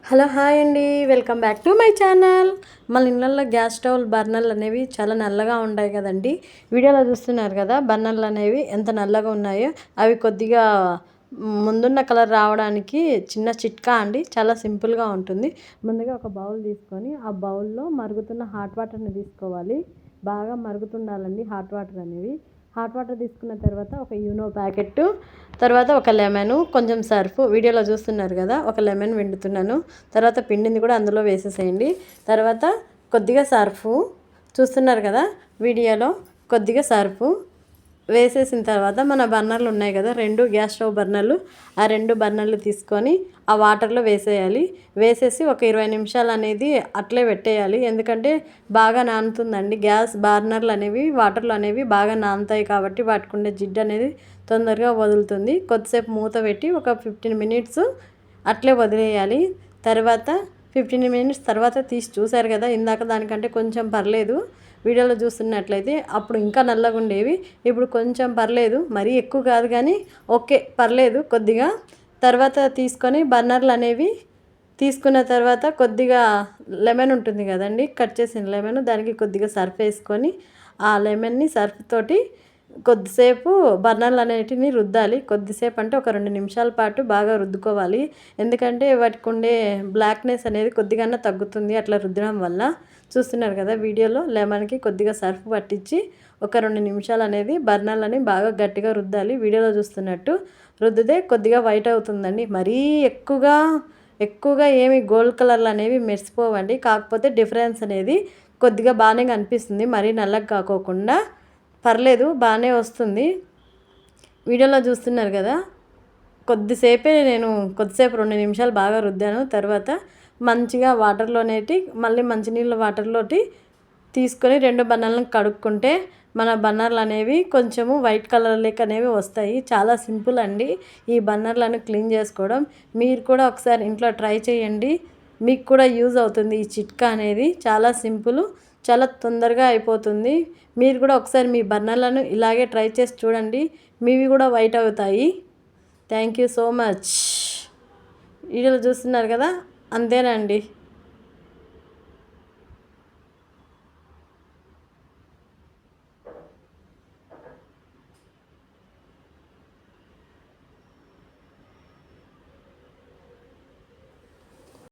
Hello hi అండి, welcome back to my channel. మన ఇళ్ళల్లో గ్యాస్ స్టవ్ బర్నర్లు అనేవి చాలా నల్లగా ఉంటాయి కదండి. వీడియోలో చూస్తున్నారు కదా బర్నర్లు అనేవి ఎంత నల్లగా ఉన్నాయో. అవి కొద్దిగా ముందున్న కలర్ రావడానికి చిన్న చిట్కా అండి, చాలా సింపుల్గా ఉంటుంది. ముందుగా ఒక బౌల్ తీసుకొని ఆ బౌల్లో మరుగుతున్న హాట్ వాటర్ని తీసుకోవాలి. బాగా మరుగుతుండాలండి హాట్ వాటర్ అనేవి. హాట్ వాటర్ తీసుకున్న తర్వాత ఒక యూనో ప్యాకెట్, తర్వాత ఒక లెమన్, కొంచెం సర్ఫ్. వీడియోలో చూస్తున్నారు కదా, ఒక లెమన్ పిండుతున్నాను. తర్వాత పిండిని కూడా అందులో వేసేసేయండి. తర్వాత కొద్దిగా సర్ఫ్ చూస్తున్నారు కదా వీడియోలో, కొద్దిగా సర్ఫ్ వేసేసిన తర్వాత మన బర్నర్లు ఉన్నాయి కదా, 2 గ్యాస్ స్టవ్ బర్నర్లు, ఆ 2 బర్నర్లు తీసుకొని ఆ వాటర్లో వేసేయాలి. వేసేసి ఒక 20 నిమిషాలు అనేది అట్లే పెట్టేయాలి. ఎందుకంటే బాగా నానుతుందండి. గ్యాస్ బర్నర్లు అనేవి వాటర్లు అనేవి బాగా నానుతాయి కాబట్టి వాటికుండే జిడ్డు అనేది తొందరగా వదులుతుంది. కొద్దిసేపు మూత పెట్టి ఒక 15 మినిట్స్ అట్లే వదిలేయాలి. తర్వాత 15 మినిట్స్ తర్వాత తీసి చూసారు కదా, ఇందాక దానికంటే కొంచెం పర్లేదు. వీడియోలో చూస్తున్నట్లయితే అప్పుడు ఇంకా నల్లగా ఉండేవి, ఇప్పుడు కొంచెం పర్లేదు, మరీ ఎక్కువ కాదు కానీ ఓకే పర్లేదు కొద్దిగా. తర్వాత తీసుకొని బర్నర్లు అనేవి తీసుకున్న తర్వాత కొద్దిగా లెమన్ ఉంటుంది కదండి, కట్ చేసిన లెమన్, దానికి కొద్దిగా సర్ఫ్ వేసుకొని ఆ లెమన్ని సర్ఫ్ తోటి కొద్దిసేపు బర్నర్లు అనేటిని రుద్దాలి. కొద్దిసేపు అంటే ఒక 2 నిమిషాల పాటు బాగా రుద్దుకోవాలి. ఎందుకంటే వాటికి ఉండే బ్లాక్నెస్ అనేది కొద్దిగా తగ్గుతుంది అట్లా రుద్దడం వల్ల. చూస్తున్నారు కదా వీడియోలో, లెమన్కి కొద్దిగా సర్ఫ్ పట్టించి ఒక 2 నిమిషాలు అనేది బర్నర్లని బాగా గట్టిగా రుద్దాలి. వీడియోలో చూస్తున్నట్టు రుద్దితే కొద్దిగా వైట్ అవుతుందండి. మరీ ఎక్కువగా ఏమి గోల్డ్ కలర్లు అనేవి మెరిసిపోవండి. కాకపోతే డిఫరెన్స్ అనేది కొద్దిగా బాగానే కనిపిస్తుంది, మరీ నల్లగా కాకోకుండా పర్లేదు బాగానే వస్తుంది. వీడియోలో చూస్తున్నారు కదా, కొద్దిసేపు 2 నిమిషాలు బాగా రుద్దాను. తర్వాత మంచిగా వాటర్లోనేటి మళ్ళీ మంచినీళ్ళ వాటర్లోటి తీసుకొని 2 బర్నర్లను కడుక్కుంటే మన బర్నర్లు అనేవి కొంచెము వైట్ కలర్ లెక్క అనేవి వస్తాయి. చాలా సింపుల్ అండి ఈ బర్నర్లను క్లీన్ చేసుకోవడం. మీరు కూడా ఒకసారి ఇంట్లో ట్రై చేయండి, మీకు కూడా యూజ్ అవుతుంది. ఈ చిట్కా అనేది చాలా సింపుల్, చాలా తొందరగా అయిపోతుంది. మీరు కూడా ఒకసారి మీ బర్నర్లను ఇలాగే ట్రై చేసి చూడండి, మీవి కూడా వైట్ అవుతాయి. Thank you so much. వీడియోలో చూస్తున్నారు కదా, అంతేనండి.